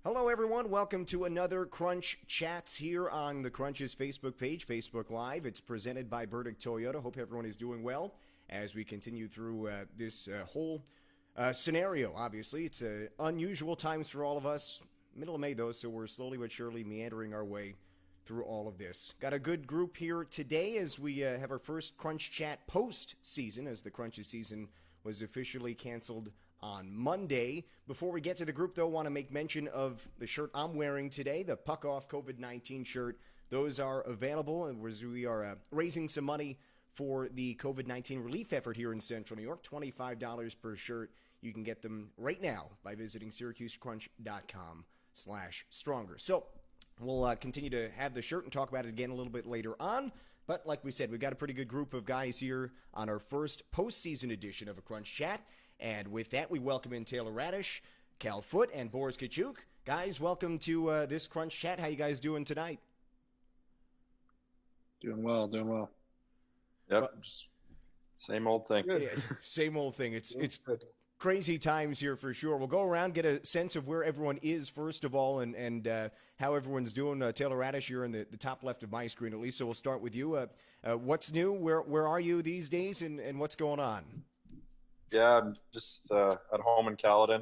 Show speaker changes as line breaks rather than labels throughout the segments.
Hello, everyone. Welcome to another Crunch Chats here on the Crunch's Facebook page, Facebook Live. It's presented by Burdick Toyota. Hope everyone is doing well as we continue through this whole scenario. Obviously, it's unusual times for all of us. Middle of May, though, so we're slowly but surely meandering our way through all of this. Got a good group here today as we have our first Crunch Chat post-season, as the Crunch's season was officially canceled on Monday. Before we get to the group, though, want to make mention of the shirt I'm wearing today, the Puck Off COVID-19 shirt. Those are available, and we are raising some money for the COVID-19 relief effort here in Central New York, $25 per shirt. You can get them right now by visiting SyracuseCrunch.com/stronger. So we'll continue to have the shirt and talk about it again a little bit later on. But like we said, we've got a pretty good group of guys here on our first postseason edition of a Crunch Chat. And with that, we welcome in Taylor Raddysh, Cal Foote, and Boris Katchouk. Guys, welcome to this Crunch Chat. How you guys doing tonight?
Doing well, doing well.
Yep, just same old thing.
Yeah, same old thing. It's crazy times here for sure. We'll go around, get a sense of where everyone is, first of all, and how everyone's doing. Taylor Raddysh, you're in the top left of my screen, at least, so we'll start with you. What's new? Where are you these days, and what's going on?
Yeah, I'm just at home in Caledon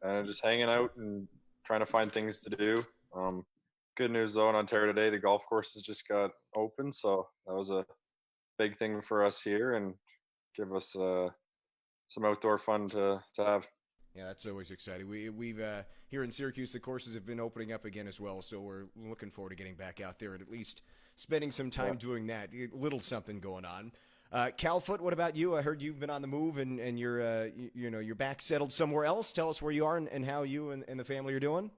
and just hanging out and trying to find things to do. Good news, though, in Ontario today, the golf courses just got open, so that was a big thing for us here and give us some outdoor fun to have.
Yeah, that's always exciting. We've here in Syracuse, the courses have been opening up again as well, so we're looking forward to getting back out there and at least spending some time doing that. A little something going on. Cal Foote, what about you? I heard you've been on the move and you're you're back settled somewhere else. Tell us where you are and how you and the family are doing.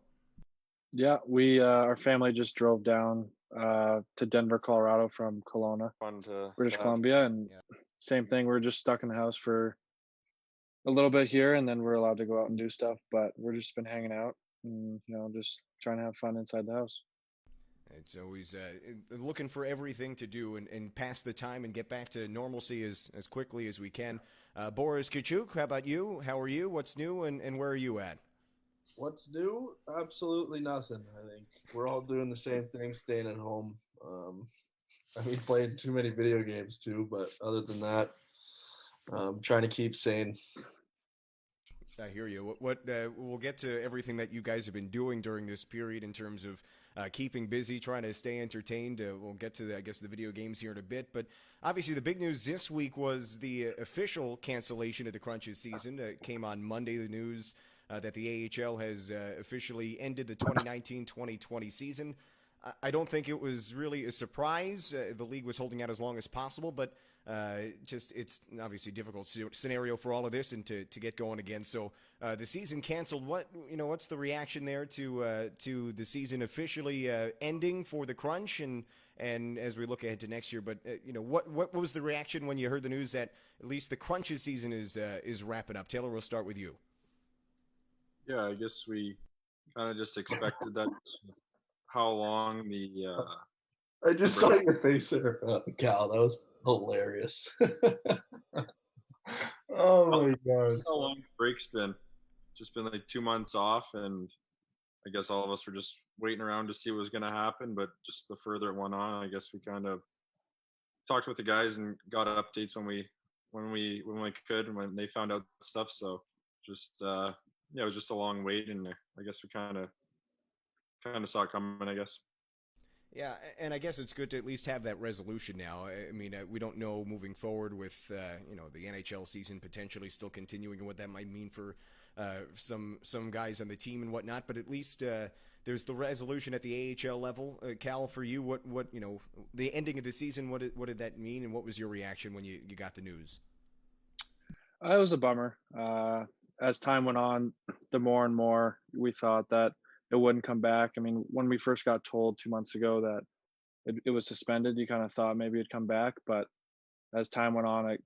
Yeah, we our family just drove down to Denver, Colorado from Kelowna,
Fun to
British
have.
Columbia, and same thing. We're just stuck in the house for a little bit here, and then we're allowed to go out and do stuff. But we're just been hanging out and just trying to have fun inside the house.
It's always looking for everything to do and pass the time and get back to normalcy as quickly as we can. Boris Katchouk, how about you? How are you? What's new and where are you at?
What's new? Absolutely nothing. I think we're all doing the same thing, staying at home. Playing too many video games too, but other than that, trying to keep sane.
I hear you. We'll get to everything that you guys have been doing during this period in terms of keeping busy, trying to stay entertained. We'll get to, the video games here in a bit. But obviously the big news this week was the official cancellation of the Crunches season. It came on Monday, the news that the AHL has officially ended the 2019-2020 season. I don't think it was really a surprise. The league was holding out as long as possible, but it's obviously a difficult scenario for all of this and to get going again. So the season canceled. What's the reaction there to the season officially ending for the Crunch and as we look ahead to next year? But what was the reaction when you heard the news that at least the Crunch's season is wrapping up? Taylor, we'll start with you.
Yeah, I guess we kind of just expected that. How long the
I just saw your face there, Cal. That was hilarious. Oh my god!
How long the break's been? Just been like 2 months off, and I guess all of us were just waiting around to see what was going to happen. But just the further it went on, I guess we kind of talked with the guys and got updates when we could and when they found out stuff. So just it was just a long wait, and I guess we kind of saw it coming, I guess.
Yeah, and I guess it's good to at least have that resolution now. I mean, we don't know moving forward with the NHL season potentially still continuing and what that might mean for some guys on the team and whatnot. But at least there's the resolution at the AHL level. Cal, for you, what the ending of the season, what did that mean, and what was your reaction when you got the news?
It was a bummer. As time went on, the more and more we thought that it wouldn't come back. I mean, when we first got told 2 months ago that it was suspended, you kind of thought maybe it'd come back. But as time went on,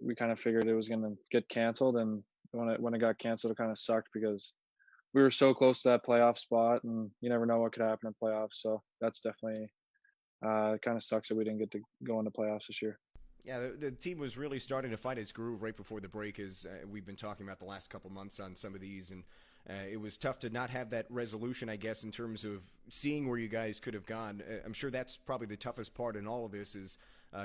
we kind of figured it was going to get canceled. And when it got canceled, it kind of sucked because we were so close to that playoff spot, and you never know what could happen in playoffs. So that's definitely kind of sucks that we didn't get to go into playoffs this year.
Yeah, the team was really starting to find its groove right before the break, as we've been talking about the last couple months on some of these, and it was tough to not have that resolution, I guess, in terms of seeing where you guys could have gone. I'm sure that's probably the toughest part in all of this is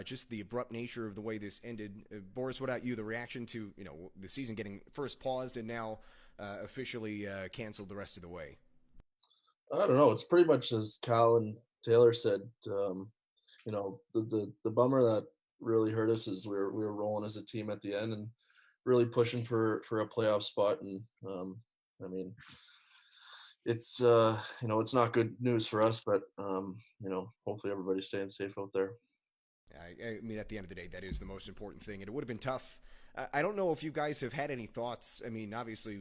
just the abrupt nature of the way this ended. Boris, what about you? The reaction to the season getting first paused and now officially canceled the rest of the way.
I don't know. It's pretty much as Cal and Taylor said. The bummer that really hurt us is we were rolling as a team at the end and really pushing for a playoff spot. And I mean, it's it's not good news for us, but hopefully everybody's staying safe out there.
I mean, at the end of the day, that is the most important thing, and it would have been tough. I don't know if you guys have had any thoughts. I mean, obviously,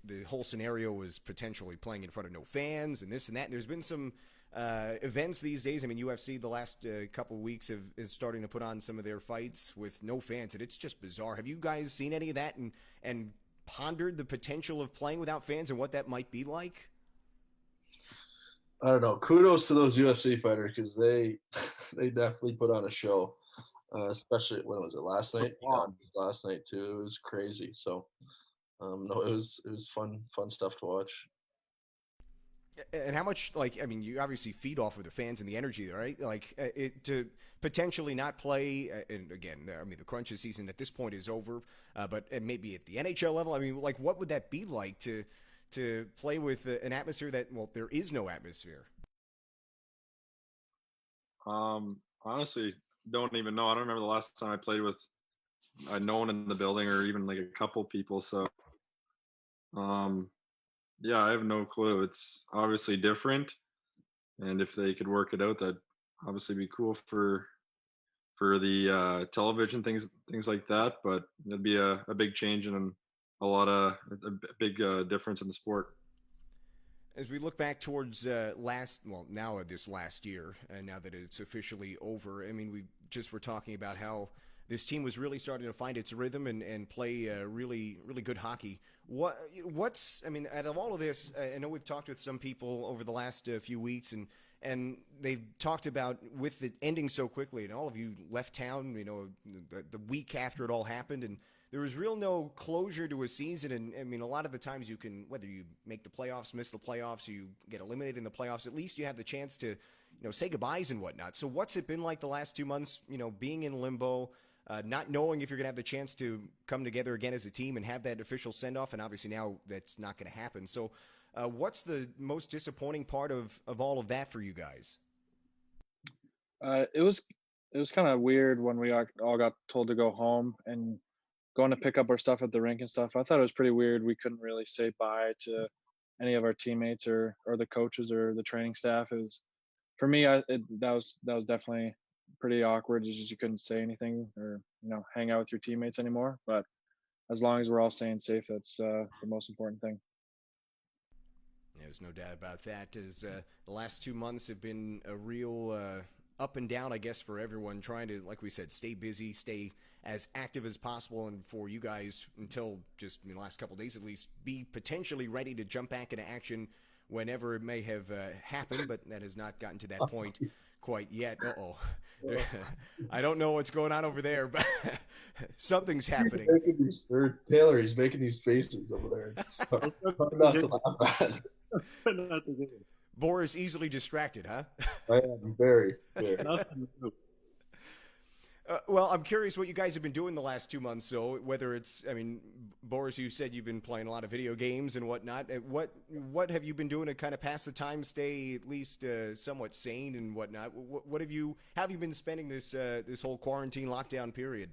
the whole scenario was potentially playing in front of no fans and this and that. And there's been some events these days. I mean, UFC the last couple of weeks is starting to put on some of their fights with no fans, and it's just bizarre. Have you guys seen any of that and pondered the potential of playing without fans and what that might be like?
I don't know. Kudos to those UFC fighters because they they definitely put on a show, especially when was it last night? Yeah, last night too. It was crazy. So no, it was fun stuff to watch.
And how much, I mean, you obviously feed off of the fans and the energy, right? To potentially not play, and again, I mean, the Crunch season at this point is over, but maybe at the NHL level, I mean, what would that be like to play with an atmosphere that, well, there is no atmosphere?
Honestly, don't even know. I don't remember the last time I played with no one in the building or even like a couple people. So, yeah, I have no clue. It's obviously different, and if they could work it out, that'd obviously be cool for the television things like that. But it'd be a big change and a big difference in the sport.
As we look back towards this last year, and now that it's officially over, I mean, we just were talking about how this team was really starting to find its rhythm and play really, really good hockey. I mean, out of all of this, I know we've talked with some people over the last few weeks, and they've talked about with it ending so quickly, and all of you left town, the week after it all happened, and there was no closure to a season. And I mean, a lot of the times you can, whether you make the playoffs, miss the playoffs, or you get eliminated in the playoffs, at least you have the chance to, say goodbyes and whatnot. So what's it been like the last 2 months, being in limbo, not knowing if you're going to have the chance to come together again as a team and have that official send-off, and obviously now that's not going to happen. So what's the most disappointing part of all of that for you guys?
It was kind of weird when we all got told to go home and going to pick up our stuff at the rink and stuff. I thought it was pretty weird. We couldn't really say bye to any of our teammates or the coaches or the training staff. It was, for me, that was definitely pretty awkward. It's just you couldn't say anything or hang out with your teammates anymore. But as long as we're all staying safe, that's the most important thing.
There's no doubt about that. As the last 2 months have been a real up and down, I guess, for everyone, trying to, like we said, stay busy, stay as active as possible, and for you guys, until just in the last couple of days at least, be potentially ready to jump back into action whenever it may have happened, but that has not gotten to that point quite yet. Uh-oh. I don't know what's going on over there, but something's happening.
Taylor, he's making these faces over there. Not to laugh at.
Boris easily distracted, huh?
I am very.
Well, I'm curious what you guys have been doing the last 2 months. So whether it's, I mean, Boris, you said you've been playing a lot of video games and whatnot. What have you been doing to kind of pass the time, stay at least somewhat sane and whatnot? How have you been spending this whole quarantine lockdown period?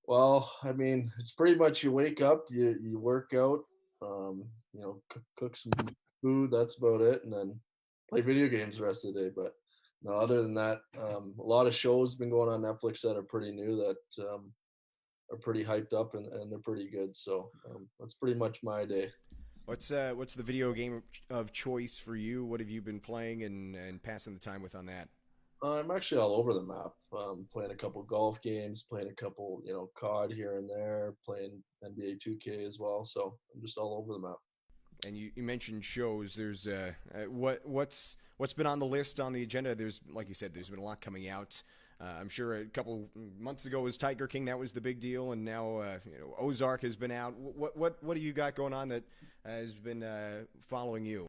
Well, I mean, it's pretty much you wake up, you work out, cook some food. That's about it, and then play video games the rest of the day. But no, other than that, a lot of shows been going on Netflix that are pretty new that are pretty hyped up and they're pretty good. So that's pretty much my day.
What's the video game of choice for you? What have you been playing and passing the time with on that?
I'm actually all over the map. Playing a couple golf games, playing a couple, COD here and there, playing NBA 2K as well. So I'm just all over the map.
And you mentioned shows. There's what's been on the list on the agenda? There's, like you said, there's been a lot coming out. I'm sure a couple months ago was Tiger King. That was the big deal, and now Ozark has been out. What do you got going on that has been following you?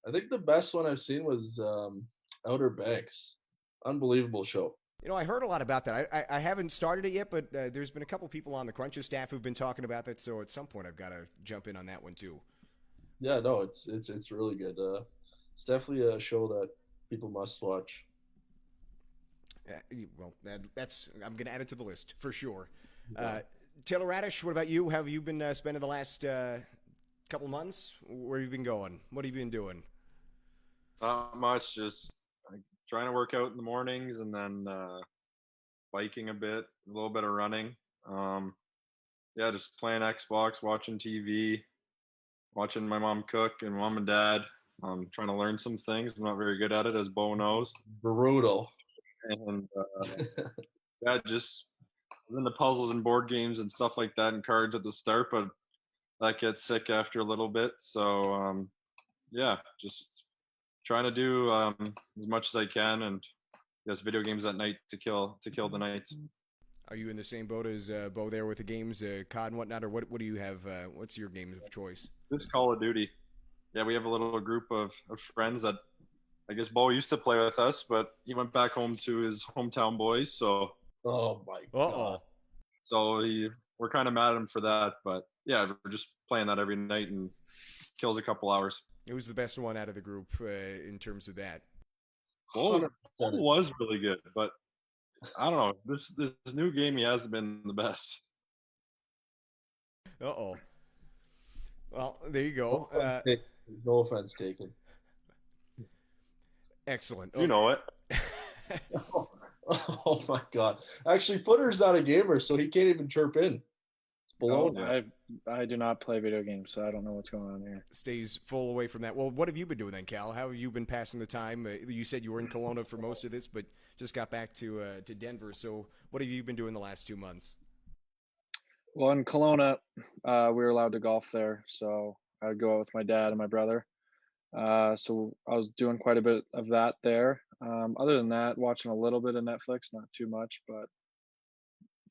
I think the best one I've seen was Outer Banks. Unbelievable show.
I heard a lot about that. I haven't started it yet, but there's been a couple people on the Crunches staff who've been talking about that. So at some point, I've got to jump in on that one too.
Yeah, no, it's really good. It's definitely a show that people must watch.
Well, that's I'm going to add it to the list for sure. Taylor Raddysh, what about you? How have you been spending the last couple months? Where have you been going? What have you been doing?
Not much. Just trying to work out in the mornings and then biking a bit, a little bit of running. Yeah, just playing Xbox, watching TV, watching my mom cook and mom and dad. Trying to learn some things. I'm not very good at it, as Bo knows.
Brutal.
And yeah, just in the puzzles and board games and stuff like that and cards at the start, but that gets sick after a little bit. So yeah, just trying to do as much as I can, and yes, video games at night to kill the nights.
Are you in the same boat as Bo there with the games, COD and whatnot, or what do you have? What's your game of choice?
It's Call of Duty. Yeah, we have a little group of friends that I guess Bo used to play with us, but he went back home to his hometown boys. So,
oh my god!
So we're kind of mad at him for that, but yeah, we're just playing that every night and kills a couple hours.
It was the best one out of the group in terms of that.
Bo was really good, but I don't know. This new game, he hasn't been the best.
Well, there you go.
No offense taken.
Excellent.
You know it.
Oh my god! Actually, Footer's not a gamer, so he can't even chirp in. It's below.
I do not play video games, so I don't know what's going on here.
Stays full away from that. Well, what have you been doing then, Cal? How have you been passing the time? You said you were in Kelowna for most of this, but just got back to Denver. So what have you been doing the last 2 months?
Well, in Kelowna, we were allowed to golf there, so I would go out with my dad and my brother. So I was doing quite a bit of that there. Other than that, watching a little bit of Netflix, not too much, but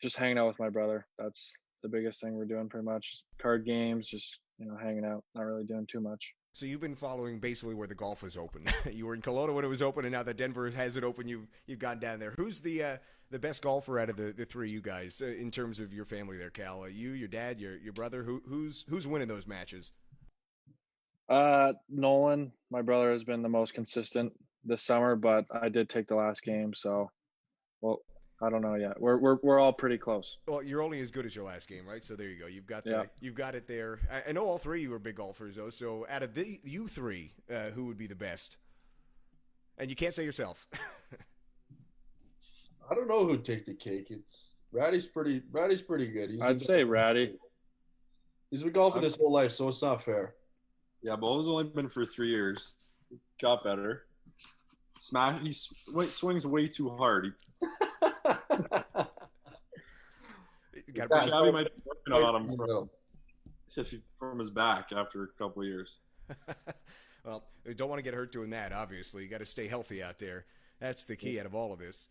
just hanging out with my brother. That's the biggest thing we're doing pretty much. Just card games, just, hanging out, not really doing too much.
So you've been following basically where the golf was open. You were in Kelowna when it was open, and now that Denver has it open, you've gone down there. Who's the best golfer out of the three of you guys in terms of your family there, Cal? You, your dad, your brother. Who's winning those matches?
Nolan, my brother, has been the most consistent this summer, but I did take the last game, so I don't know yet. We're all pretty close.
Well, you're only as good as your last game, right? So there you go. You've got it there. I know all three of you are big golfers, though. So out of you three, who would be the best? And you can't say yourself.
I don't know who'd take the cake. Raddy's pretty good.
I'd say Raddy.
He's been golfing his whole life, so it's not fair.
Yeah, Bo's only been for 3 years. Got better. He swings way too hard. Shabby might be working on him from his back after a couple of years.
Well, you don't want to get hurt doing that, obviously. You got to stay healthy out there. That's the key out of all of this.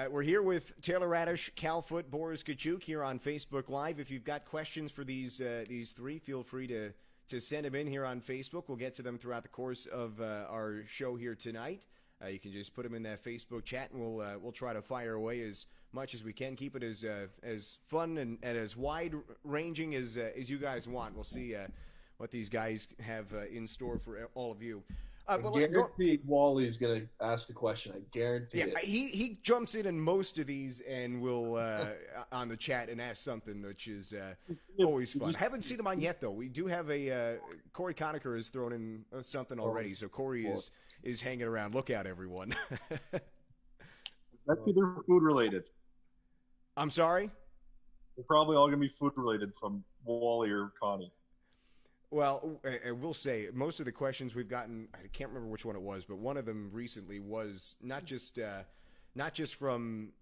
We're here with Taylor Raddysh, Cal Foote, Boris Katchouk here on Facebook Live. If you've got questions for these three, feel free to send them in here on Facebook. We'll get to them throughout the course of our show here tonight. You can just put them in that Facebook chat, and we'll try to fire away as much as we can. Keep it as fun and as wide-ranging as you guys want. We'll see what these guys have in store for all of you.
I guarantee Wally's going to ask a question. I guarantee it.
He jumps in most of these and will on the chat and ask something, which is always fun. I haven't seen him on yet, though. We do have Corey Conacher has thrown in something already, so Corey is hanging around. Look out, everyone.
That's either food related.
I'm sorry?
They're probably all going to be food related from Wally or Connie.
Well, I will say most of the questions we've gotten, I can't remember which one it was, but one of them recently was not just from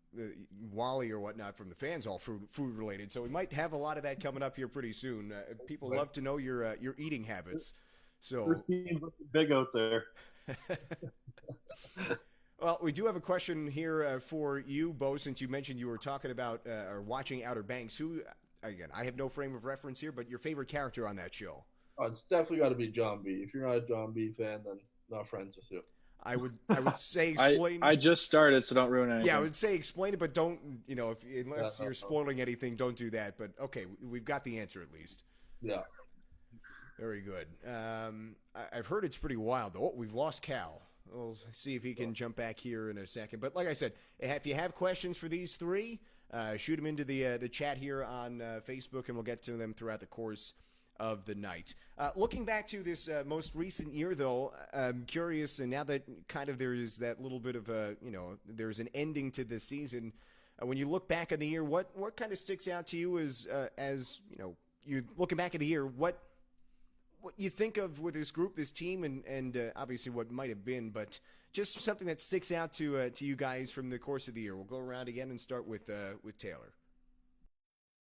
Wally or whatnot, from the fans, all food related. So we might have a lot of that coming up here pretty soon. People love to know your eating habits. So
big out there.
Well, we do have a question here for you, Bo, since you mentioned you were talking about or watching Outer Banks. Who, again, I have no frame of reference here, but your favorite character on that show?
Oh, it's definitely got to be John B. If you're not a John B fan, then not friends with you.
I would say
I
explain.
I just started, so don't ruin anything.
Yeah, I would say explain it, but don't, unless
No.
you're spoiling anything, don't do that. But okay, we've got the answer at least.
Yeah.
Very good. I've heard it's pretty wild, though. Oh, we've lost Cal. We'll see if he can jump back here in a second. But like I said, if you have questions for these three, shoot them into the chat here on Facebook, and we'll get to them throughout the course of the night. Looking back to this most recent year, though, I'm curious, and now that kind of there is that little bit of a, there's an ending to the season. When you look back on the year, what kind of sticks out to you as you looking back at the year, what you think of with this group, this team, and obviously what might have been, but just something that sticks out to you guys from the course of the year. We'll go around again and start with Taylor.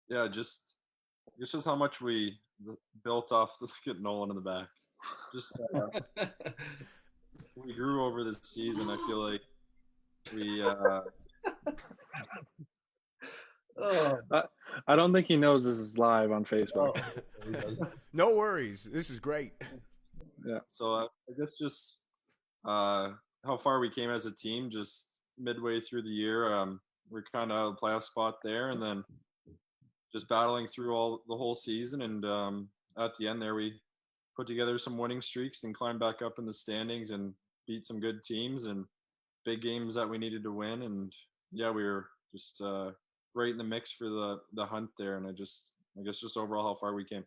Yeah, just how much we built off the look at Nolan in the back. Just we grew over this season. I feel like we.
Oh.
I don't think he knows this is live on Facebook.
No worries. This is great.
Yeah.
So I guess just how far we came as a team. Just midway through the year, we're kind of out of the playoff spot there, and then just battling through the whole season. And at the end there, we put together some winning streaks and climbed back up in the standings and beat some good teams and big games that we needed to win. And yeah, we were just right in the mix for the hunt there. And I guess just overall how far we came.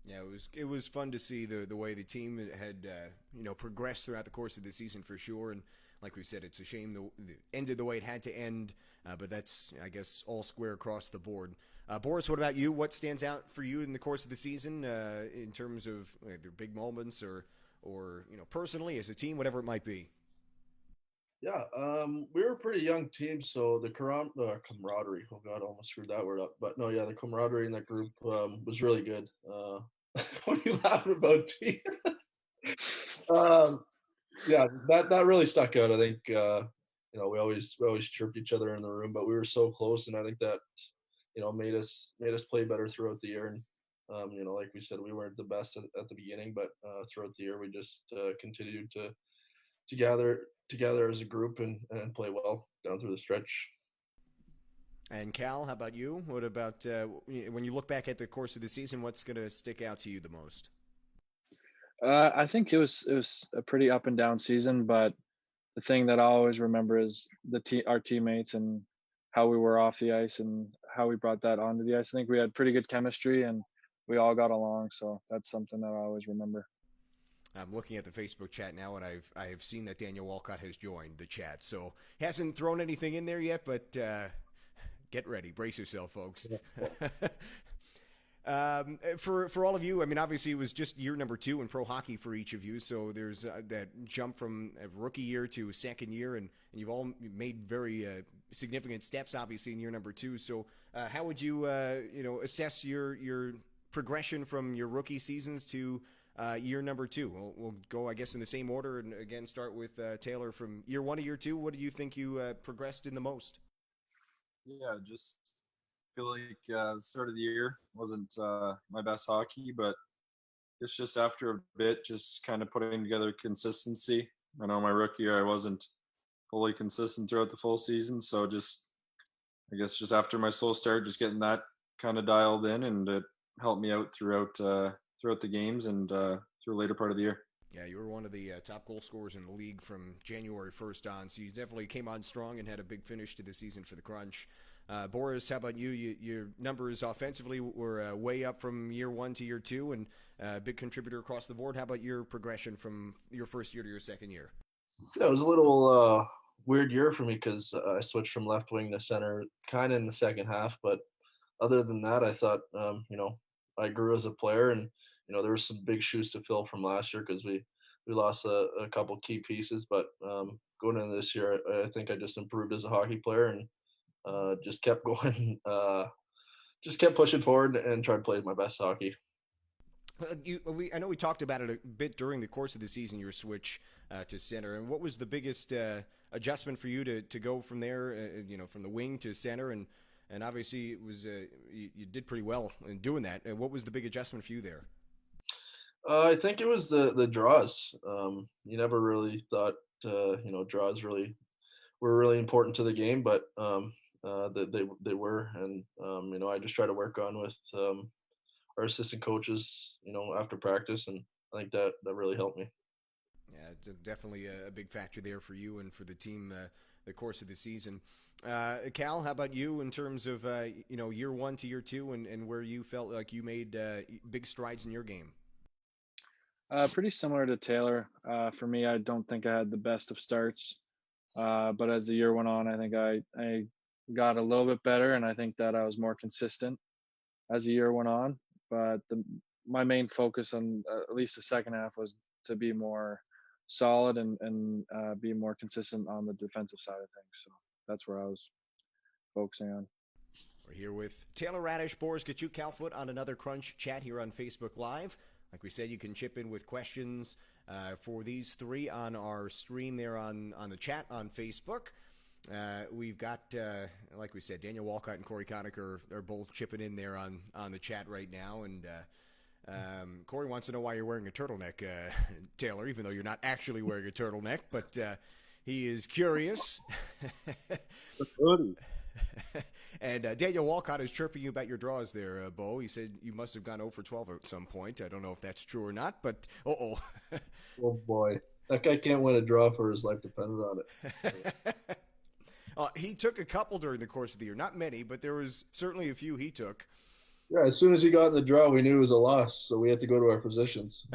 Yeah, it was fun to see the way the team had progressed throughout the course of the season for sure. And like we said, it's a shame it ended the way it had to end, but that's, I guess, all square across the board. Boris, what about you? What stands out for you in the course of the season in terms of either big moments or personally as a team, whatever it might be?
Yeah, we were a pretty young team, so the camaraderie. Oh God, I almost screwed that word up. But no, yeah, the camaraderie in that group was really good. What are you laughing about, T? Yeah, that really stuck out. I think we always chirped each other in the room, but we were so close, and I think that made us play better throughout the year. And like we said, we weren't the best at the beginning, but throughout the year we just continued to gather together as a group and play well down through the stretch.
And Cal, how about you? What about when you look back at the course of the season, what's going to stick out to you the most?
I think it was a pretty up and down season, but the thing that I always remember is our teammates and how we were off the ice and how we brought that onto the ice. I think we had pretty good chemistry and we all got along, so that's something that I always remember.
I'm looking at the Facebook chat now, and I've seen that Daniel Walcott has joined the chat, so he hasn't thrown anything in there yet, but get ready, brace yourself, folks. For all of you, I mean, obviously it was just year number 2 in pro hockey for each of you, so there's that jump from a rookie year to second year, and you've all made very significant steps, obviously, in year number 2. So how would you, assess your progression from your rookie seasons to year number 2? We'll go, I guess, in the same order, and again start with Taylor from year 1 to year 2. What do you think you progressed in the most?
Yeah, just feel like the start of the year wasn't my best hockey, but it's just after a bit, just kind of putting together consistency. I know my rookie year, I wasn't fully consistent throughout the full season, so I guess just after my slow start, just getting that kind of dialed in, and it helped me out throughout the games and through the later part of the year.
Yeah, you were one of the top goal scorers in the league from January 1st on, so you definitely came on strong and had a big finish to the season for the Crunch. Boris, how about you? Your numbers offensively were way up from year 1 to year 2, and a big contributor across the board. How about your progression from your first year to your second year?
Yeah, it was a little weird year for me because I switched from left wing to center kind of in the second half. But other than that, I thought, I grew as a player, and there were some big shoes to fill from last year because we lost a couple key pieces. But going into this year, I think I just improved as a hockey player and just kept going, just kept pushing forward and tried to play my best hockey.
I know we talked about it a bit during the course of the season, your switch to center. And what was the biggest adjustment for you to go from there, from the wing to center, and obviously it was you did pretty well in doing that. What was the big adjustment for you there?
I think it was the draws. You never really thought draws were really important to the game, but they were, and I just try to work on with our assistant coaches, after practice, and I think that really helped me.
Yeah, it's definitely a big factor there for you and for the team the course of the season. Cal, how about you in terms of year one to year two and where you felt like you made big strides in your game?
Pretty similar to Taylor. For me, I don't think I had the best of starts, but as the year went on, I think I got a little bit better, and I think that I was more consistent as the year went on. But my main focus on at least the second half was to be more solid and be more consistent on the defensive side of things. So that's where I was focusing on.
We're here with Taylor Raddysh, Boris Katchouk, Cal Foote on another Crunch chat here on Facebook Live. Like we said, you can chip in with questions for these three on our stream there on the chat on Facebook. We've got, like we said, Daniel Walcott and Corey Connick are both chipping in there on the chat right now. And Corey wants to know why you're wearing a turtleneck, Taylor, even though you're not actually wearing a turtleneck. But he is curious. And Daniel Walcott is chirping you about your draws there, Bo. He said you must have gone 0 for 12 at some point. I don't know if that's true or not, but oh
boy, that guy can't win a draw for his life depended on it.
He took a couple during the course of the year. Not many, but there was certainly a few he took.
Yeah, as soon as he got in the draw, we knew it was a loss, so we had to go to our positions.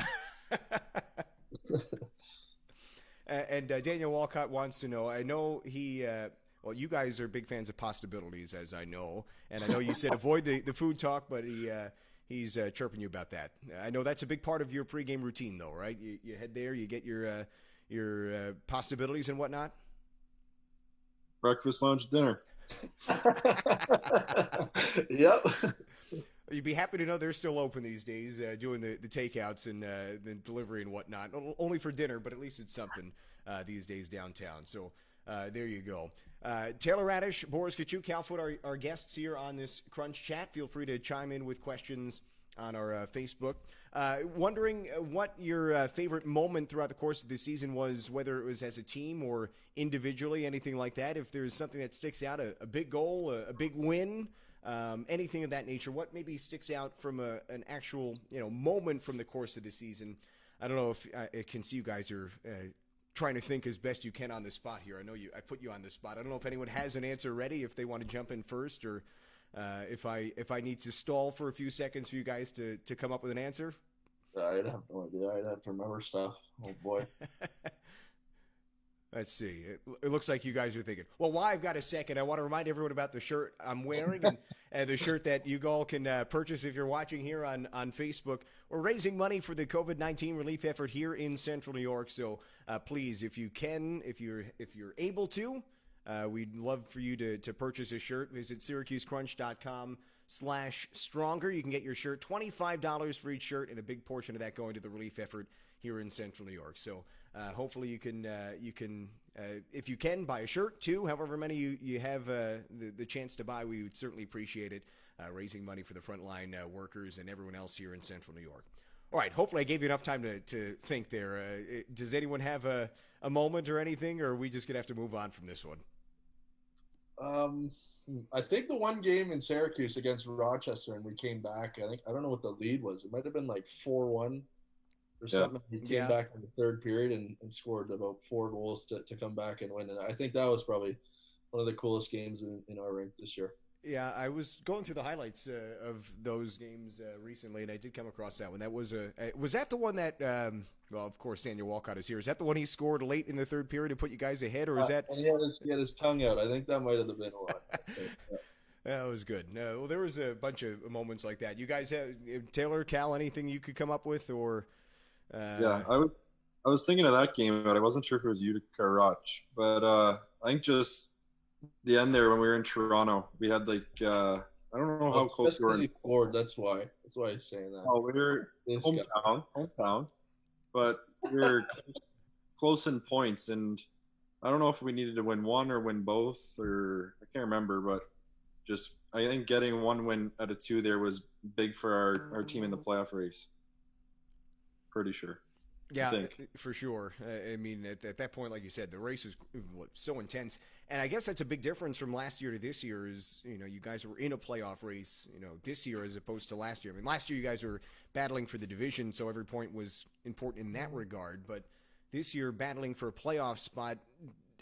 And Daniel Walcott wants to know, I know he well, you guys are big fans of possibilities, as I know. And I know you said avoid the food talk, but he's chirping you about that. I know that's a big part of your pregame routine, though, right? You head there, you get your possibilities and whatnot?
Breakfast, lunch, dinner.
Yep.
You'd be happy to know they're still open these days, doing the takeouts and the delivery and whatnot. Only for dinner, but at least it's something these days downtown. So there you go. Taylor Raddysh, Boris Katchouk, Cal Foote, our guests here on this Crunch chat. Feel free to chime in with questions on our Facebook. Wondering what your favorite moment throughout the course of the season was, whether it was as a team or individually, anything like that. If there's something that sticks out, a big goal, a big win, anything of that nature. What maybe sticks out from an actual moment from the course of the season? I don't know if I can see you guys are trying to think as best you can on the spot here. I know I put you on the spot. I don't know if anyone has an answer ready, if they want to jump in first, or if I need to stall for a few seconds for you guys to come up with an answer.
I'd have no idea. I'd have to remember stuff. Oh boy.
Let's see. It looks like you guys are thinking, well, while I've got a second, I want to remind everyone about the shirt I'm wearing and the shirt that you all can purchase if you're watching here on Facebook. We're raising money for the COVID-19 relief effort here in Central New York. So please, if you can, if you're able to, we'd love for you to purchase a shirt. Visit SyracuseCrunch.com/stronger. You can get your shirt, $25 for each shirt, and a big portion of that going to the relief effort here in Central New York. So hopefully you can if you can, buy a shirt too. However many you have the chance to buy, we would certainly appreciate it. Raising money for the frontline workers and everyone else here in Central New York. All right, hopefully I gave you enough time to think there. Does anyone have a moment or anything, or are we just going to have to move on from this one?
I think the one game in Syracuse against Rochester, and we came back. I don't know what the lead was. It might have been like 4-1 or something. We came back in the third period and scored about 4 goals to come back and win. And I think that was probably one of the coolest games in our rink this year.
Yeah, I was going through the highlights of those games recently, and I did come across that one. That was that the one that? Well, of course, Daniel Walcott is here. Is that the one he scored late in the third period to put you guys ahead, or is that?
And he had his tongue out. I think that might have been one. Yeah.
That was good. No, well, there was a bunch of moments like that. You guys have Taylor, Cal, anything you could come up with, or?
Yeah, I was thinking of that game, but I wasn't sure if it was Utica or Roch. But I think just the end there when we were in Toronto, we had like I don't know how close we were.
He scored. That's why he's saying that.
Oh, we were hometown, but we were close in points, and I don't know if we needed to win one or win both, or I can't remember, but just I think getting one win out of two there was big for our team in the playoff race. Pretty sure.
Yeah,
I think.
for sure. I mean, at that point, like you said, the race was so intense, and I guess that's a big difference from last year to this year. Is you guys were in a playoff race, this year as opposed to last year. I mean, last year you guys were battling for the division, so every point was important in that regard. But this year, battling for a playoff spot,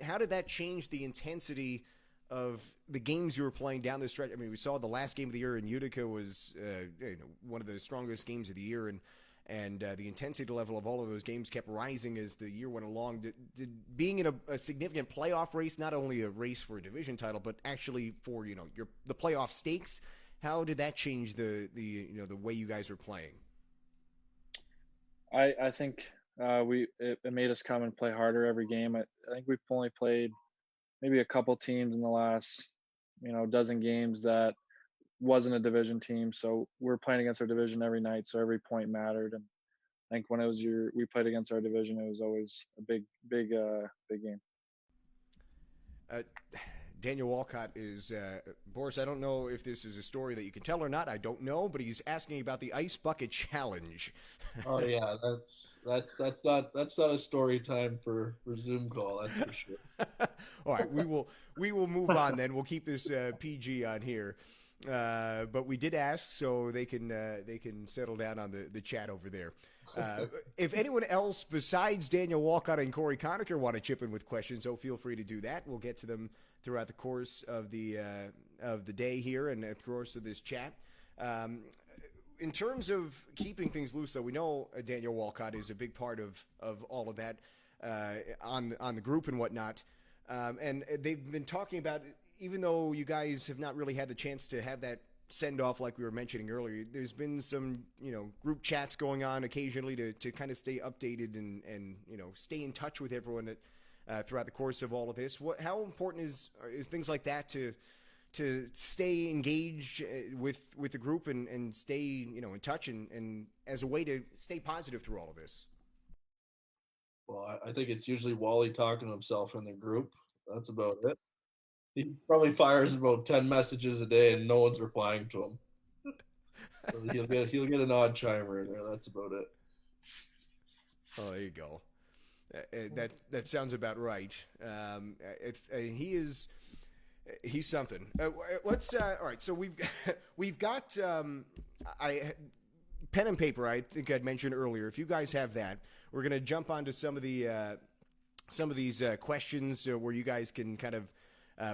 how did that change the intensity of the games you were playing down the stretch? I mean, we saw the last game of the year in Utica was one of the strongest games of the year, and the intensity level of all of those games kept rising as the year went along. Did being in a significant playoff race, not only a race for a division title, but actually for the playoff stakes, how did that change the way you guys were playing?
I think it made us come and play harder every game. I think we've only played maybe a couple teams in the last dozen games that wasn't a division team, so we're playing against our division every night, so every point mattered. And I think when we played against our division, it was always a big game.
Daniel Walcott is Boris. I don't know if this is a story that you can tell or not. I don't know, but he's asking about the ice bucket challenge.
Oh yeah, that's not a story time for Zoom call. That's for sure.
All right, we will move on then. We'll keep this PG on here. But we did ask, so they can settle down on the chat over there. If anyone else besides Daniel Walcott and Corey Conacher want to chip in with questions, so feel free to do that. We'll get to them throughout the course of the day here and the course of this chat. In terms of keeping things loose, though, we know Daniel Walcott is a big part of all of that on the group and whatnot. And they've been talking about, even though you guys have not really had the chance to have that send off like we were mentioning earlier, there's been some group chats going on occasionally to kind of stay updated and stay in touch with everyone throughout the course of all of this. How important is things like that to stay engaged with the group and stay in touch and as a way to stay positive through all of this?
Well, I think it's usually Wally talking to himself in the group. That's about it. He probably fires about 10 messages a day and no one's replying to him. So he'll get an odd chimer in there. That's about it.
Oh, there you go. That sounds about right. He's something. Let's all right. So we've got pen and paper. I think I'd mentioned earlier. If you guys have that, we're gonna jump onto some of these questions where you guys can kind of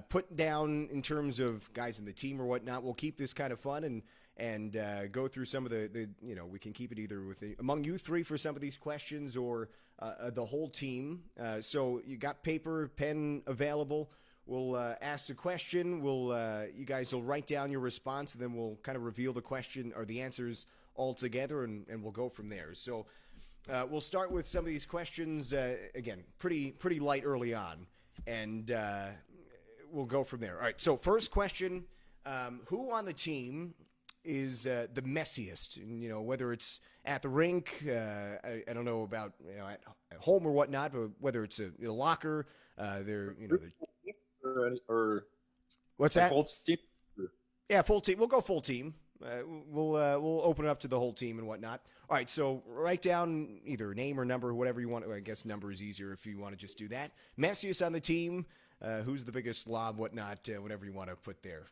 put down in terms of guys in the team or whatnot. We'll keep this kind of fun and go through some of the we can keep it either among you three for some of these questions or the whole team. So you got paper, pen available. We'll ask the question. You guys will write down your response, and then we'll kind of reveal the question or the answers all together, and we'll go from there. So we'll start with some of these questions. Again, pretty light early on, and we'll go from there. All right. So first question: who on the team is the messiest? Whether it's at the rink, I don't know about at home or whatnot, but whether it's a locker,
or
what's that?
Full team?
Yeah, full team. We'll go full team. We'll open it up to the whole team and whatnot. All right, so write down either name or number, whatever you want. I guess number is easier if you want to just do that. Messiest on the team. Who's the biggest slob, whatnot, whatever you want to put there.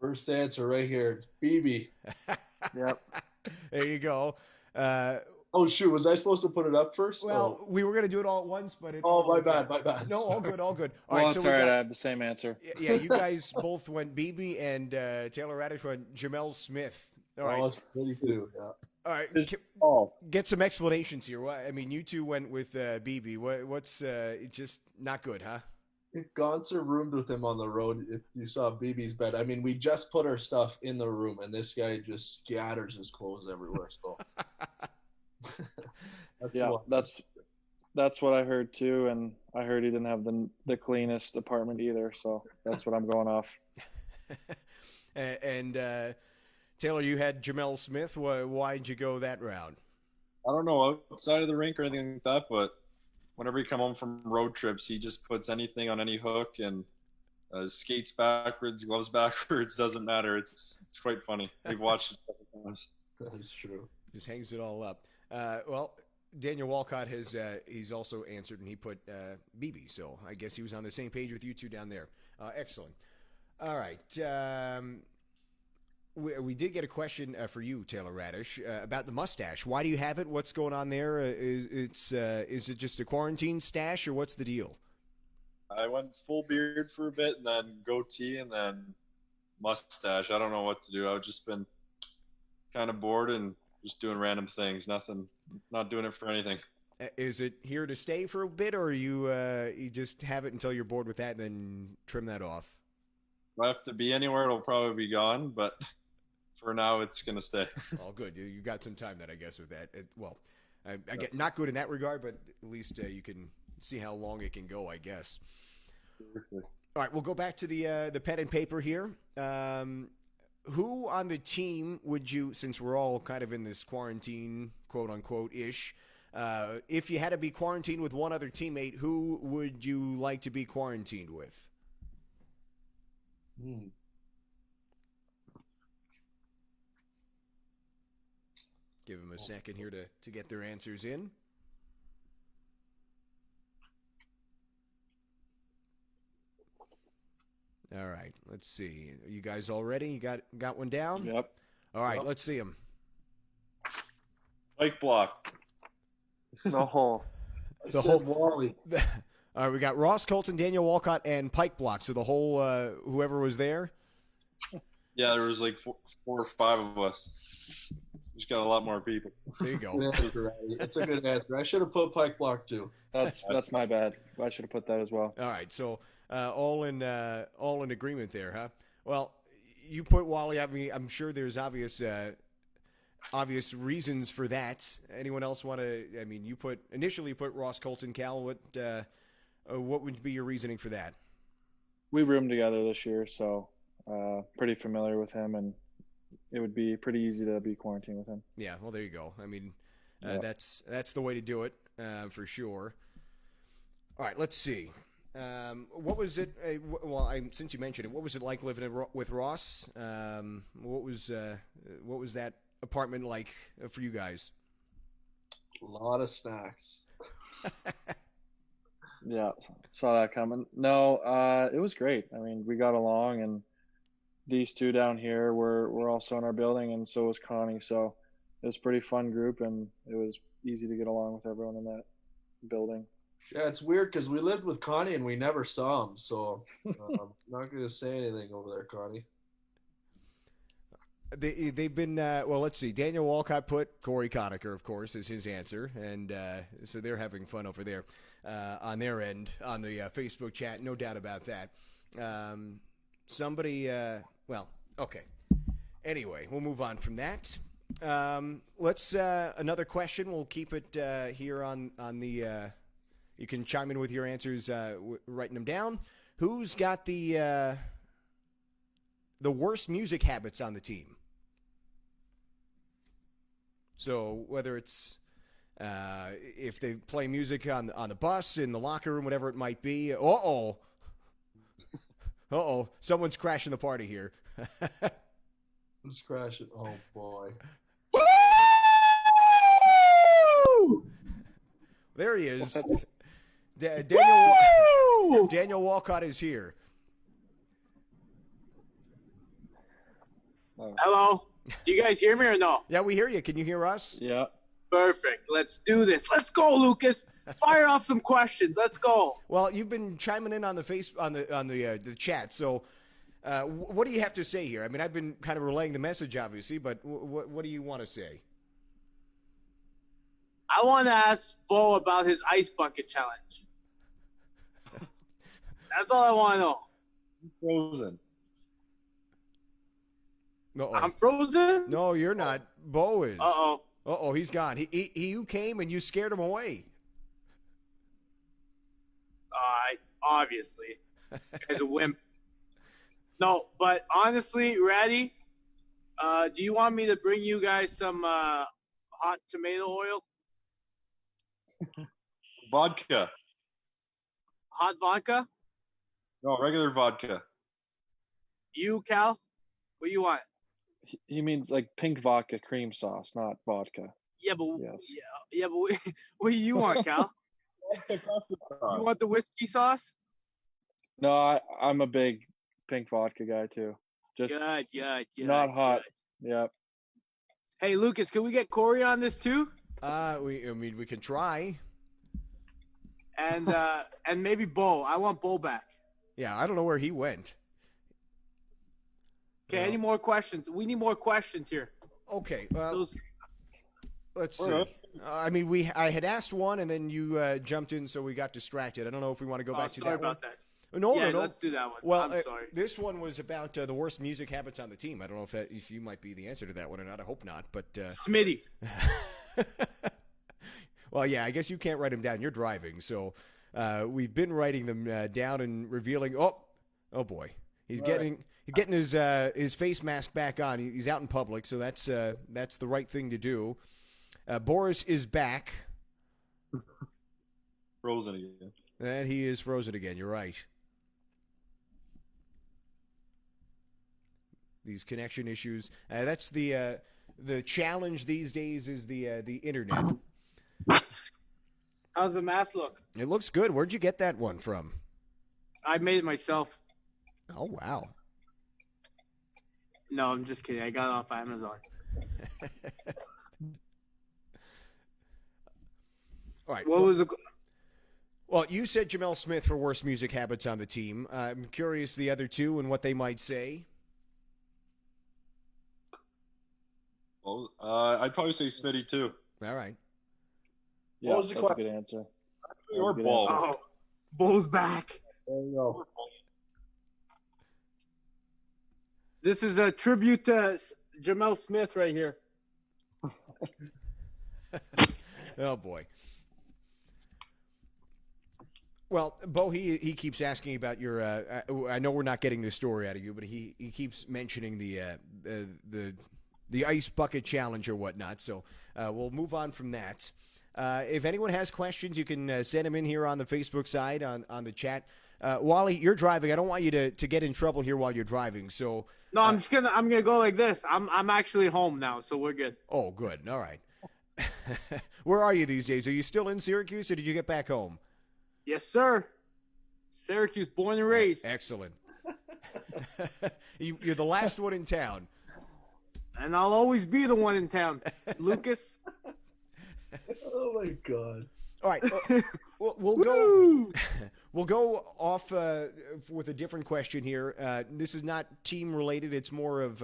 First answer right here. It's BB.
Yep.
There you go.
Oh, shoot. Was I supposed to put it up first?
Well, we were going to do it all at once, but
my bad.
No, all good. All good. All
Well,
right,
it's
so
all right. I have the same answer.
Yeah, you guys both went BB, and Taylor Raddysh went Jamel Smith. All right.
Oh, it's 32. Yeah.
All right. Get some explanations here. I mean, you two went with BB. What's just not good, huh?
If Gonser roomed with him on the road, if you saw BB's bed, I mean, we just put our stuff in the room, and this guy just scatters his clothes everywhere. So,
that's what I heard too, and I heard he didn't have the cleanest apartment either. So that's what I'm going off.
And Taylor, you had Jamel Smith. Why'd you go that route?
I don't know, outside of the rink or anything like that, but whenever he come home from road trips, he just puts anything on any hook and skates backwards, gloves backwards. Doesn't matter. It's quite funny. We've watched it a couple times.
That is true.
Just hangs it all up. Well, Daniel Walcott has he's also answered, and he put BB. So I guess he was on the same page with you two down there. Excellent. All right. We did get a question for you, Taylor Raddysh, about the mustache. Why do you have it? What's going on there? Is it just a quarantine stash, or what's the deal?
I went full beard for a bit, and then goatee, and then mustache. I don't know what to do. I've just been kind of bored and just doing random things. Not doing it for anything.
Is it here to stay for a bit, or you just have it until you're bored with that and then trim that off?
If I have to be anywhere, it'll probably be gone, but for now, it's going to stay.
Oh, good. You got some time then, I guess, with that. I get not good in that regard, but at least you can see how long it can go, I guess. All right, we'll go back to the pen and paper here. Who on the team would you, since we're all kind of in this quarantine, quote unquote ish, if you had to be quarantined with one other teammate, who would you like to be quarantined with? Give them a second here to get their answers in. All right, let's see. Are you guys all ready? You got one down?
Yep.
All right, let's see them.
Mike Block.
The whole.
The whole
Wally.
All right, we got Ross Colton, Daniel Walcott, and Pike Block. So the whole whoever was there.
Yeah, there was like four or five of us. Just got a lot more people.
There you go.
Good answer, Raddy. It's a good answer. I should have put Pike Block too.
That's my bad. I should have put that as well.
All right, so all in agreement there, huh? Well, you put Wally. I mean, I'm sure there's obvious reasons for that. Anyone else want to? I mean, you initially put Ross Colton, Cal. What would be your reasoning for that?
We roomed together this year, so pretty familiar with him, and it would be pretty easy to be quarantined with him.
Yeah, well, there you go. I mean,
Yep.
that's the way to do it for sure. All right, let's see. What was it? Since you mentioned it, what was it like living with Ross? What was that apartment like for you guys?
A lot of snacks.
Yeah, saw that coming. No, it was great. I mean, we got along, and these two down here were also in our building, and so was Connie. So it was a pretty fun group, and it was easy to get along with everyone in that building.
Yeah, it's weird because we lived with Connie and we never saw him. So not going to say anything over there, Connie.
They've been well. Let's see. Daniel Walcott put Corey Conacher, of course, is his answer, and so they're having fun over there on their end on the Facebook chat. No doubt about that. Somebody. Well, okay. Anyway, we'll move on from that. Let's another question. We'll keep it here on the. You can chime in with your answers, writing them down. Who's got the worst music habits on the team? So whether it's if they play music on the bus, in the locker room, whatever it might be. Uh-oh. Someone's crashing the party here.
Who's crashing? Oh, boy.
There he is. Daniel Walcott is here.
Hello? Do you guys hear me or no?
Yeah, we hear you. Can you hear us?
Yeah.
Perfect. Let's do this. Let's go, Lucas. Fire off some questions. Let's go.
Well, you've been chiming in on the chat. So, what do you have to say here? I mean, I've been kind of relaying the message, obviously, but what do you want to say?
I want to ask Bo about his ice bucket challenge. That's all I want to know.
Frozen.
No,
I'm frozen?
no, you're not. Bo is.
Uh-oh.
He's gone. You came and you scared him away.
Obviously. As a wimp. No, but honestly, Raddy, do you want me to bring you guys some hot tomato oil?
Vodka.
Hot vodka.
No, regular vodka.
You, Cal, what do you want?
He means like pink vodka cream sauce, not vodka.
Yeah, but
Yes.
yeah, but what do you want, Cal? You want the whiskey sauce?
No, I'm a big pink vodka guy too. Just
Good.
not hot. Yep.
Hey, Lucas, can we get Corey on this too?
We can try.
And and maybe Bo. I want Bo back.
Yeah, I don't know where he went.
Okay,
Well-
any more questions? We need more questions here.
Okay, well,
Those,
let's
All
see.
right.
I had asked one, and then you jumped in, so we got distracted. I don't know if we want to go back to
sorry
that one.
about that.
No,
Yeah,
no.
let's do that one.
Well,
I'm sorry.
this one was about the worst music habits on the team. I don't know if you might be the answer to that one or not. I hope not, but
Smitty.
well, yeah, I guess you can't write them down. You're driving, so we've been writing them down and revealing. Oh boy, he's getting his face mask back on. He's out in public, so that's the right thing to do. Boris is back,
Frozen again.
and he is frozen again. You're right. These connection issues. That's the challenge these days is the internet.
How's the mask look?
It looks good. Where'd you get that one from?
I made it myself.
Oh wow.
No, I'm just kidding. I got it off Amazon.
All right.
What was the?
Well, you said Jamel Smith for worst music habits on the team. I'm curious the other two and what they might say.
Well, I'd probably say Smitty too.
All right.
Yeah,
was the
that's a good answer.
Or
good
Ball.
answer.
Oh, Bo's back.
There you go.
This is a tribute to Jamel Smith right here.
Oh boy. Well, Bo, he keeps asking about your. I know we're not getting this story out of you, but he keeps mentioning the ice bucket challenge or whatnot. So we'll move on from that. If anyone has questions, you can send them in here on the Facebook side on the chat. Wally, you're driving. I don't want you to get in trouble here while you're driving. So
No, I'm gonna go like this. I'm actually home now, so we're good.
oh, good. All right. Where are you these days? Are you still in Syracuse, or did you get back home?
Yes, sir. Syracuse, born and raised,
Excellent. You're the last one in town.
and I'll always be the one in town. Lucas.
Oh my god.
All right, we'll go.
Woo!
We'll go off with a different question here. This is not team related. It's more of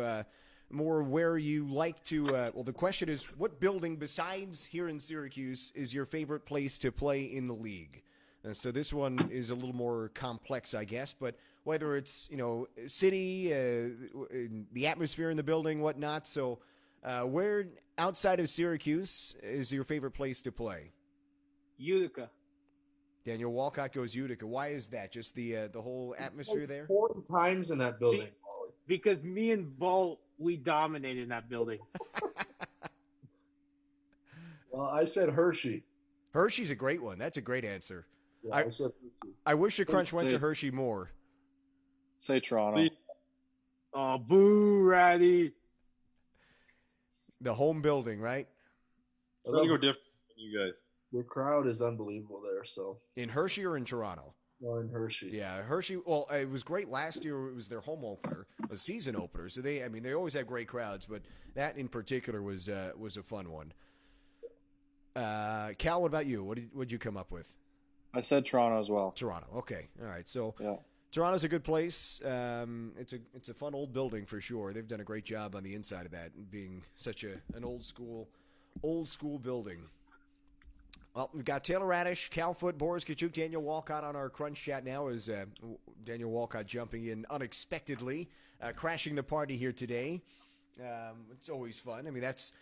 where you like to. Well, the question is, what building besides here in Syracuse is your favorite place to play in the league? So this one is a little more complex, I guess. But whether it's city, the atmosphere in the building, whatnot. So where outside of Syracuse is your favorite place to play?
Utica.
Daniel Walcott goes Utica. Why is that? Just the whole atmosphere there?
40 times in that building. Wally.
Because me and Bo, we dominated that building.
Well, I said Hershey.
Hershey's a great one. That's a great answer.
Yeah,
I-
I said Hershey.
I wish the Crunch went to
Say-
Hershey more.
Say Toronto.
Oh, boo, Raddy.
The home building, right?
I'm gonna go different than you guys.
The crowd is unbelievable there. So,
In Hershey or in Toronto?
well, in Hershey.
Yeah, Hershey. Well, it was great last year. It was their home opener, a season opener. So they always have great crowds, but that in particular was a fun one. Cal, what about you? What'd you come up with?
I said Toronto as well.
Toronto. Okay, all right. So
Yeah.
Toronto's a good place. It's a fun old building for sure. They've done a great job on the inside of that, being such an old school building. Well, we've got Taylor Raddysh, Cal Foote, Boris Katchouk, Daniel Walcott on our Crunch chat now. Is Daniel Walcott jumping in unexpectedly, crashing the party here today. It's always fun. I mean, that's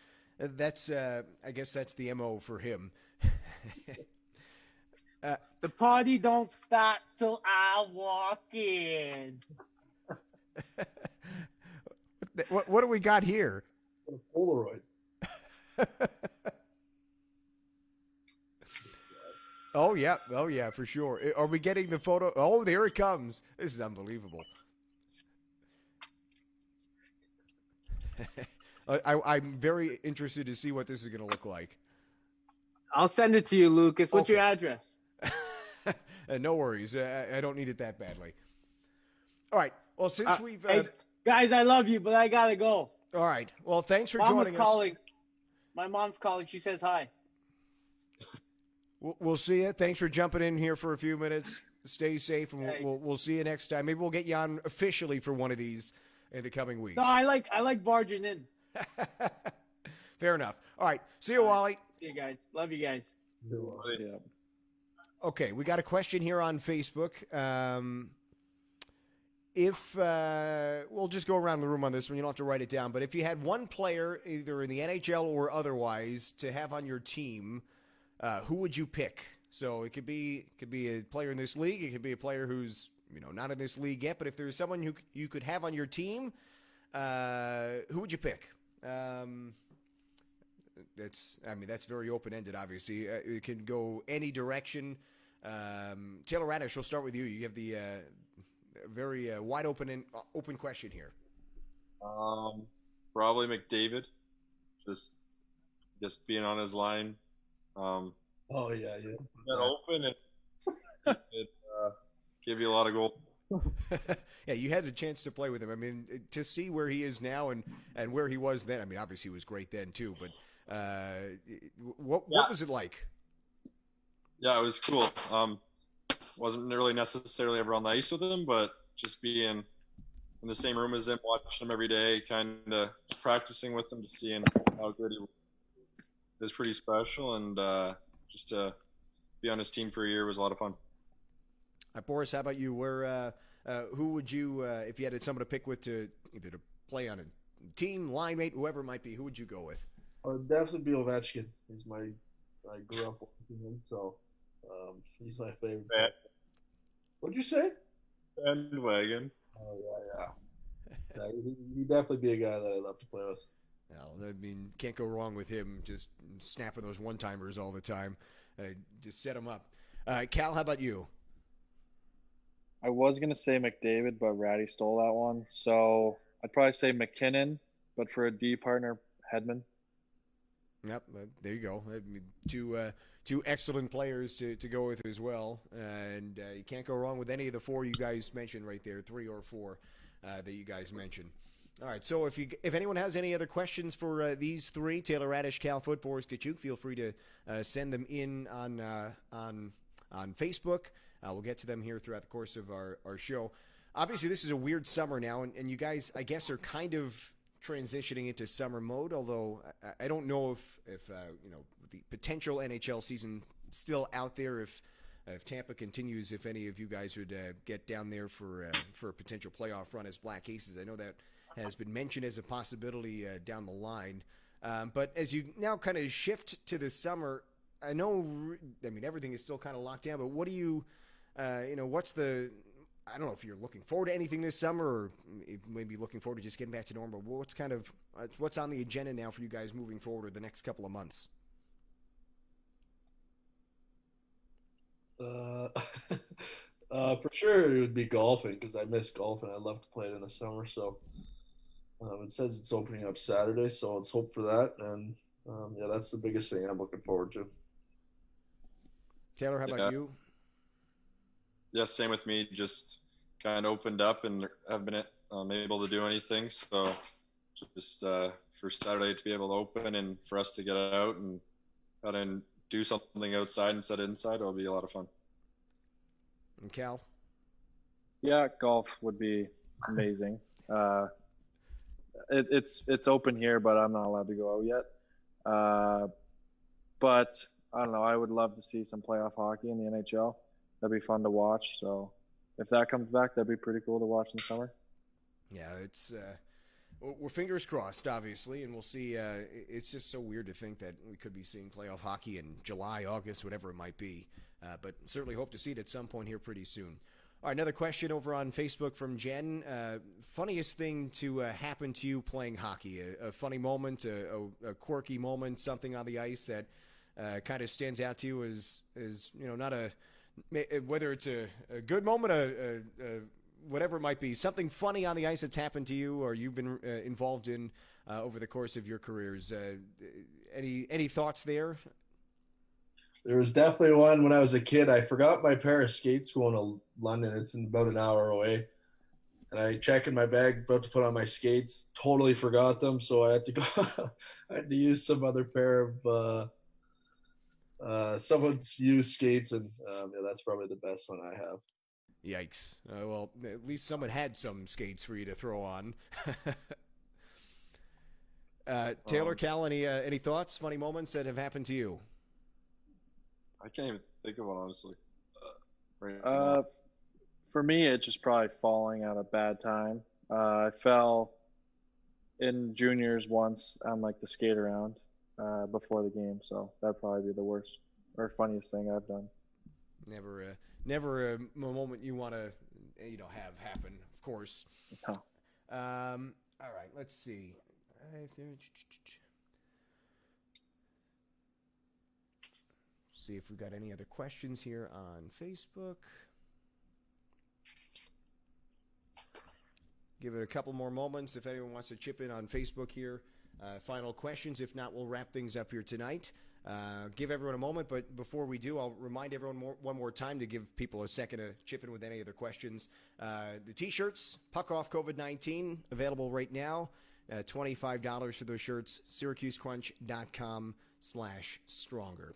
I guess that's the MO for him.
The party don't start till I walk in.
What do we got here?
A Polaroid.
Oh yeah, for sure. Are we getting the photo? Oh, there it comes. This is unbelievable. I'm very interested to see what this is going to look like.
I'll send it to you, Lucas. What's your
Okay.
address?
No worries. I don't need it that badly. All right. Well, since we've
Hey, guys, I love you, but I gotta go.
all right. Well, thanks for
Mom was
joining
calling. My mom's calling. She says hi.
us. We'll see you. Thanks for jumping in here for a few minutes. Stay safe, and
Hey.
we'll see you next time. Maybe we'll get you on officially for one of these in the coming weeks.
No, I like barging in.
Fair enough. All right. See you, Wally.
See you guys. Love you guys.
Yeah.
Okay, we got a question here on Facebook. If we'll just go around the room on this one, you don't have to write it down. But if you had one player, either in the NHL or otherwise, to have on your team, who would you pick? So it could be a player in this league. It could be a player who's not in this league yet. But if there's someone who you could have on your team, who would you pick? That's very open ended. Obviously, it can go any direction. Taylor Raddysh, we'll start with you. You have the very wide open and open question here.
Probably McDavid. Just being on his line.
Oh yeah.
That open it give you a lot of goals.
Yeah, you had a chance to play with him. I mean, to see where he is now and where he was then. I mean, obviously he was great then too. But what was it like?
Yeah, it was cool. Wasn't really necessarily ever on the ice with him, but just being in the same room as him, watching him every day, kind of practicing with him, to seeing how good he was, is pretty special. And just to be on his team for a year was a lot of fun.
Boris, how about you? Who would you, if you had someone to pick with to either to play on a team, line mate, whoever it might be, who would you go with?
I would definitely be Ovechkin. I grew up watching him, so he's my favorite. What'd you say?
Bandwagon.
Oh yeah. He'd definitely be a guy that I'd love to play with.
Well, I mean, can't go wrong with him. Just snapping those one-timers all the time. Just set him up. Cal, how about you?
I was gonna say McDavid, but Ratty stole that one. So I'd probably say McKinnon, but for a D partner, Hedman.
Yep, there you go. I mean, two excellent players to go with as well, and you can't go wrong with any of the four you guys mentioned right there, 3 or 4 that you guys mentioned. All right, so if anyone has any other questions for these three, Taylor Raddysh, Cal Foote, Boris Katchouk, feel free to send them in on Facebook. We'll get to them here throughout the course of our show. Obviously, this is a weird summer now, and you guys, I guess, are kind of transitioning into summer mode, although I don't know if the potential NHL season still out there, if Tampa continues, if any of you guys would get down there for a potential playoff run as Black Aces. I know that has been mentioned as a possibility down the line. But as you now kind of shift to the summer, I mean, everything is still kind of locked down, but what do you, what's the, I don't know if you're looking forward to anything this summer or maybe looking forward to just getting back to normal. What's on the agenda now for you guys moving forward the next couple of months?
For sure it would be golfing, because I miss golf and I love to play it in the summer. So it says it's opening up Saturday, so let's hope for that. And yeah, that's the biggest thing I'm looking forward to.
Taylor, how about you?
Yeah, same with me. Just kind of opened up and have been able to do anything. So just for Saturday to be able to open and for us to get out and out and do something outside instead of inside, it'll be a lot of fun.
And Cal?
Yeah, golf would be amazing. It's open here, but I'm not allowed to go out yet. But I don't know. I would love to see some playoff hockey in the NHL. That'd be fun to watch. So if that comes back, that'd be pretty cool to watch in the summer.
Yeah, it's we're fingers crossed, obviously, and we'll see. It's just so weird to think that we could be seeing playoff hockey in July, August, whatever it might be. But certainly hope to see it at some point here pretty soon. All right, another question over on Facebook from Jen. Funniest thing to happen to you playing hockey? A funny moment, a quirky moment, something on the ice that kind of stands out to you as not whether it's a good moment, whatever it might be, something funny on the ice that's happened to you or you've been involved in over the course of your careers. Any thoughts there?
There was definitely one when I was a kid. I forgot my pair of skates going to London. It's about an hour away. And I check in my bag, about to put on my skates, totally forgot them. So I had to go, I had to use some other pair of someone's used skates. And that's probably the best one I have.
Yikes. Well, at least someone had some skates for you to throw on. Taylor, Cal, any thoughts, funny moments that have happened to you?
I can't even think of one, honestly. Right now.
For me, it's just probably falling at a bad time. I fell in juniors once on like the skate around before the game, so that'd probably be the worst or funniest thing I've done.
Never a moment you want to have happen, of course.
No.
All right, let's see. See if we've got any other questions here on Facebook. Give it a couple more moments if anyone wants to chip in on Facebook here. Final questions. If not, we'll wrap things up here tonight. Give everyone a moment, but before we do, I'll remind everyone one more time to give people a second to chip in with any other questions. The T-shirts, Puck Off COVID-19, available right now. $25 for those shirts, SyracuseCrunch.com/stronger.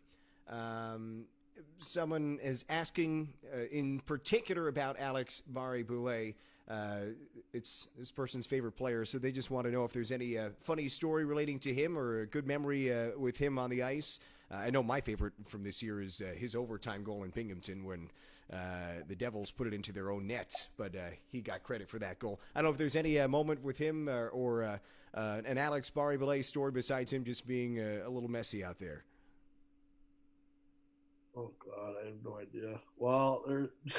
Someone is asking in particular about Alex Barré-Boulet. It's this person's favorite player, so they just want to know if there's any funny story relating to him or a good memory with him on the ice. I know my favorite from this year is his overtime goal in Binghamton when the Devils put it into their own net, but he got credit for that goal. I don't know if there's any moment with him or an Alex Barré-Boulet story besides him just being a little messy out there.
Oh, God, I have no idea. Well,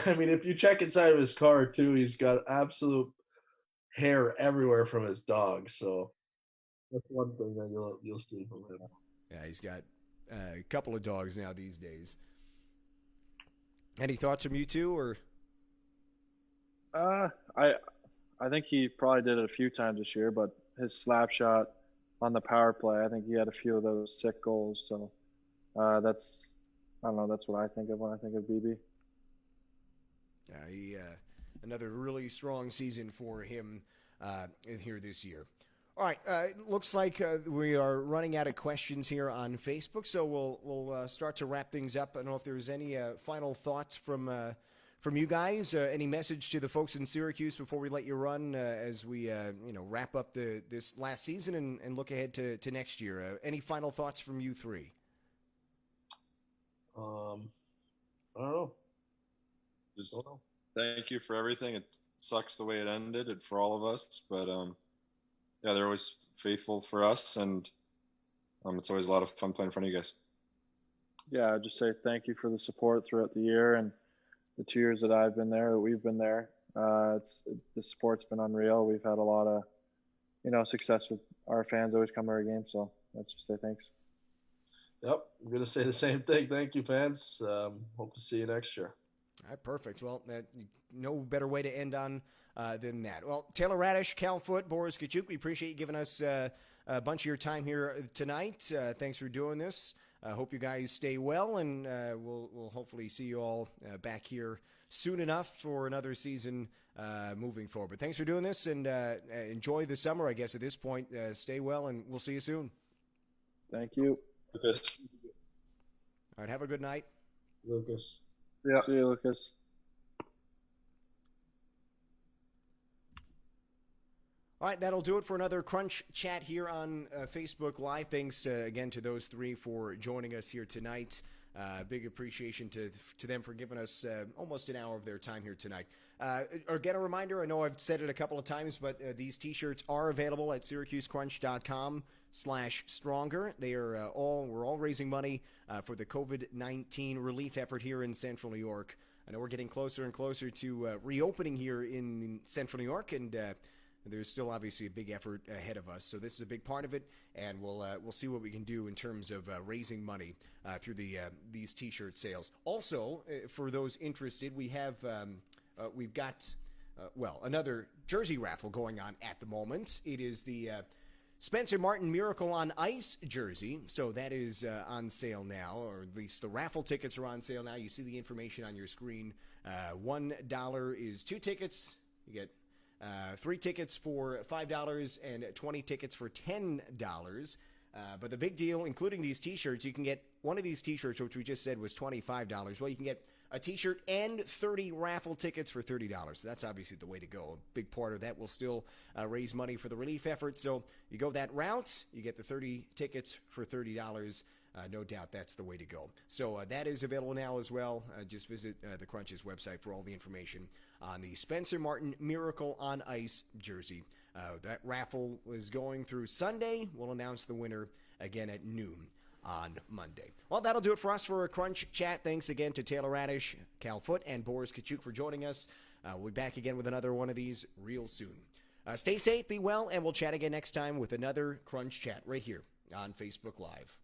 if you check inside of his car, too, he's got absolute hair everywhere from his dog. So that's one thing that you'll see from him.
Yeah, he's got a couple of dogs now these days. Any thoughts from you two, or?
I think he probably did it a few times this year, but his slap shot on the power play, I think he had a few of those sick goals. So that's what I think of when I think of BB.
Another really strong season for him here this year. All right, looks like we are running out of questions here on Facebook, so we'll start to wrap things up. I don't know if there's any final thoughts from you guys. Any message to the folks in Syracuse before we let you run as we wrap up this last season and look ahead to next year. Any final thoughts from you three?
I don't know.
Just thank you for everything. It sucks the way it ended for all of us, but they're always faithful for us, and it's always a lot of fun playing in front of you guys. Yeah,
I'd just say thank you for the support throughout the year and the 2 years that I've been there, that we've been there. The support's been unreal. We've had a lot of, success with our fans always come to our games, so let's just say thanks.
Yep, I'm going to say the same thing. Thank you, fans. Hope to see you next year.
All right, perfect. Well, no better way to end on than that. Well, Taylor Raddysh, Cal Foote, Boris Katchouk, we appreciate you giving us a bunch of your time here tonight. Thanks for doing this. I hope you guys stay well, and we'll hopefully see you all back here soon enough for another season moving forward. But thanks for doing this, and enjoy the summer, I guess, at this point. Stay well, and we'll see you soon.
Thank you.
Lucas.
All right, have a good night.
Lucas.
Yeah. See you, Lucas.
All right, that'll do it for another Crunch Chat here on Facebook Live. Thanks again to those three for joining us here tonight. Big appreciation to them for giving us almost an hour of their time here tonight. Again, a reminder, I know I've said it a couple of times, but these T-shirts are available at SyracuseCrunch.com/stronger. They are we're all raising money for the COVID-19 relief effort here in Central New York. I know we're getting closer and closer to reopening here in Central New York, and there's still obviously a big effort ahead of us. So this is a big part of it, and we'll see what we can do in terms of raising money through these T-shirt sales. Also, for those interested, we've got another jersey raffle going on at the moment. It is the Spencer Martin Miracle on Ice jersey. So that is on sale now, or at least the raffle tickets are on sale now. You see the information on your screen. $1 is 2 tickets. You get 3 tickets for $5 and 20 tickets for $10. But the big deal, including these T-shirts, you can get one of these T-shirts, which we just said was $25. Well, you can get a T-shirt and 30 raffle tickets for $30. So that's obviously the way to go. A big part of that will still raise money for the relief effort. So you go that route, you get the 30 tickets for $30. No doubt that's the way to go. So that is available now as well. Just visit the Crunch's website for all the information on the Spencer Martin Miracle on Ice jersey. That raffle is going through Sunday. We'll announce the winner again at noon on Monday. Well, that'll do it for us for a Crunch Chat. Thanks again to Taylor Raddysh, Cal Foote, and Boris Katchouk for joining us. We'll be back again with another one of these real soon. Stay safe, be well, and we'll chat again next time with another Crunch Chat right here on Facebook Live.